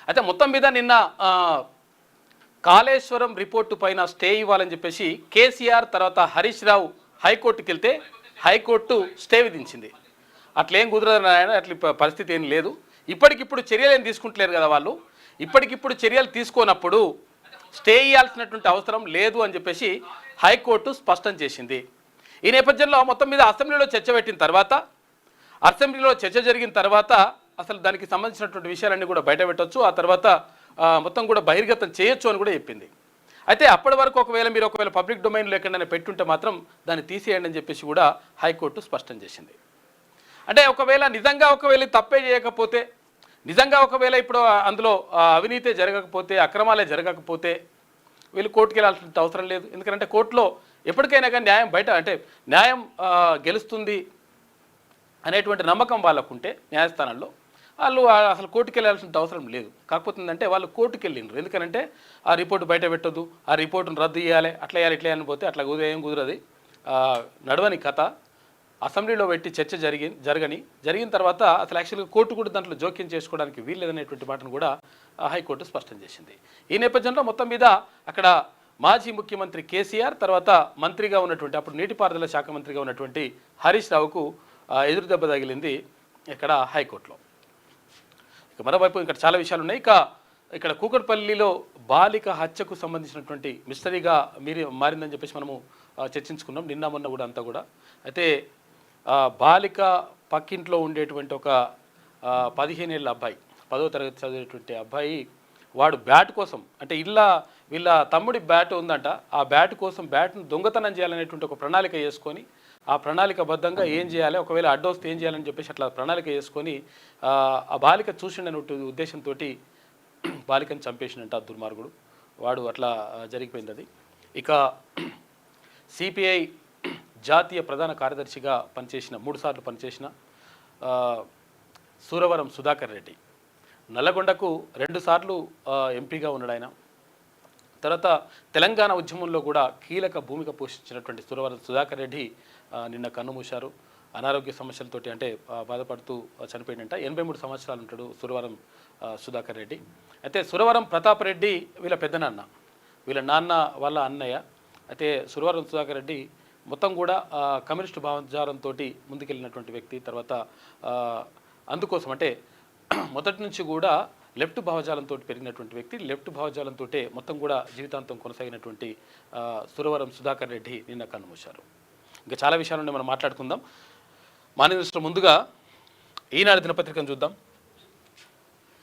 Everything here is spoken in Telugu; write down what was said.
అయితే మొత్తం మీద నిన్న కాళేశ్వరం రిపోర్టు పైన స్టే ఇవ్వాలని చెప్పేసి కేసీఆర్ తర్వాత హరీష్ రావు హైకోర్టుకి వెళ్తే హైకోర్టు స్టే విధించింది. అట్లేం కుదరదు నాయన, అట్లా పరిస్థితి ఏం లేదు. ఇప్పటికిప్పుడు చర్యలు ఏం తీసుకుంటలేరు కదా వాళ్ళు. ఇప్పటికిప్పుడు చర్యలు తీసుకోనప్పుడు స్టే ఇవ్వాల్సినటువంటి అవసరం లేదు అని చెప్పేసి హైకోర్టు స్పష్టం చేసింది. ఈ నేపథ్యంలో మొత్తం మీద అసెంబ్లీలో చర్చ పెట్టిన తర్వాత, అసెంబ్లీలో చర్చ జరిగిన తర్వాత అసలు దానికి సంబంధించినటువంటి విషయాలన్నీ కూడా బయట పెట్టవచ్చు, ఆ తర్వాత మొత్తం కూడా బహిర్గతం చేయొచ్చు అని కూడా చెప్పింది. అయితే అప్పటి వరకు మీరు ఒకవేళ పబ్లిక్ డొమైన్లో ఎక్కడైనా పెట్టుంటే మాత్రం దాన్ని తీసేయండి అని చెప్పేసి కూడా హైకోర్టు స్పష్టం చేసింది. అంటే నిజంగా తప్పే చేయకపోతే, నిజంగా ఇప్పుడు అందులో అవినీతి జరగకపోతే, అక్రమాలే జరగకపోతే వీళ్ళు కోర్టుకు వెళ్ళాల్సిన అవసరం లేదు. ఎందుకంటే కోర్టులో ఎప్పటికైనా కానీ న్యాయం న్యాయం గెలుస్తుంది అనేటువంటి నమ్మకం వాళ్ళకుంటే న్యాయస్థానాల్లో వాళ్ళు అసలు కోర్టుకు వెళ్ళాల్సిన అవసరం లేదు. కాకపోతే ఏంటంటే వాళ్ళు కోర్టుకు వెళ్ళిండ్రు. ఎందుకంటే ఆ రిపోర్టు బయట పెట్టొద్దు, ఆ రిపోర్టును రద్దు చేయాలి, అట్లా చేయాలి ఇట్లా అని పోతే అట్లా ఏం కుదరది. నడవని కథ. అసెంబ్లీలో పెట్టి చర్చ జరిగిన తర్వాత అసలు యాక్చువల్గా కోర్టు కూడా దాంట్లో జోక్యం చేసుకోవడానికి వీల్లేదనేటువంటి మాటను కూడా హైకోర్టు స్పష్టం చేసింది. ఈ నేపథ్యంలో మొత్తం మీద అక్కడ మాజీ ముఖ్యమంత్రి కేసీఆర్ తర్వాత మంత్రిగా ఉన్నటువంటి, అప్పుడు నీటిపారుదల శాఖ మంత్రిగా ఉన్నటువంటి హరీష్ రావుకు ఎదురు దెబ్బ తగిలింది ఇక్కడ హైకోర్టులో. ఇక మరోవైపు ఇక్కడ చాలా విషయాలు ఉన్నాయి. ఇక్కడ కూకట్పల్లిలో బాలిక హత్యకు సంబంధించినటువంటి మిస్టరీగా మారిందని చెప్పేసి మనము చర్చించుకున్నాం నిన్న మొన్న కూడా అంతా కూడా. అయితే బాలిక పక్కింట్లో ఉండేటువంటి ఒక 15 ఏళ్ళ అబ్బాయి, 10వ తరగతి చదివేటువంటి అబ్బాయి, వాడు బ్యాట్ కోసం వీళ్ళ తమ్ముడి బ్యాట్ ఉందంట, ఆ బ్యాట్ కోసం బ్యాట్ను దొంగతనం చేయాలనేటువంటి ఒక ప్రణాళిక చేసుకొని, ఆ ప్రణాళికబద్ధంగా ఏం చేయాలి, ఒకవేళ అడ్డొస్తే ఏం చేయాలని చెప్పేసి అట్లా ప్రణాళిక చేసుకొని ఆ బాలిక చూసిండనే ఉద్దేశంతో బాలికను చంపేసినంట ఆ దుర్మార్గుడు. వాడు అట్లా జరిగిపోయింది అది. ఇక సిపిఐ జాతీయ ప్రధాన కార్యదర్శిగా పనిచేసిన 3 సార్లు పనిచేసిన సూరవరం సుధాకర్ రెడ్డి, నల్లగొండకు 2 సార్లు ఎంపీగా ఉన్నాడు ఆయన. తర్వాత తెలంగాణ ఉద్యమంలో కూడా కీలక భూమిక పోషించినటువంటి సూరవరం సుధాకర్ రెడ్డి నిన్న కన్నుమూశారు. అనారోగ్య సమస్యలతోటి బాధపడుతూ చనిపోయిందంట. 83 సంవత్సరాలు ఉంటాడు సూరవరం సుధాకర్ రెడ్డి. అయితే సురవరం ప్రతాప్ రెడ్డి వీళ్ళ పెద్దనాన్న, వీళ్ళ నాన్న వాళ్ళ అన్నయ్య. అయితే సురవరం సుధాకర్ రెడ్డి మొత్తం కూడా కమ్యూనిస్టు భావజాలంతో ముందుకెళ్ళినటువంటి వ్యక్తి. తర్వాత అందుకోసం మొదటి నుంచి కూడా లెఫ్ట్ భావజాలంతో పెరిగినటువంటి వ్యక్తి. లెఫ్ట్ భావజాలంతో మొత్తం కూడా జీవితాంతం కొనసాగినటువంటి సురవరం సుధాకర్ రెడ్డి నిన్న కన్నుమూశారు. ఇంకా చాలా విషయాలు మనం మాట్లాడుకుందాం. మాన్య దృష్టిలో ముందుగా ఈనాడు దినపత్రికను చూద్దాం.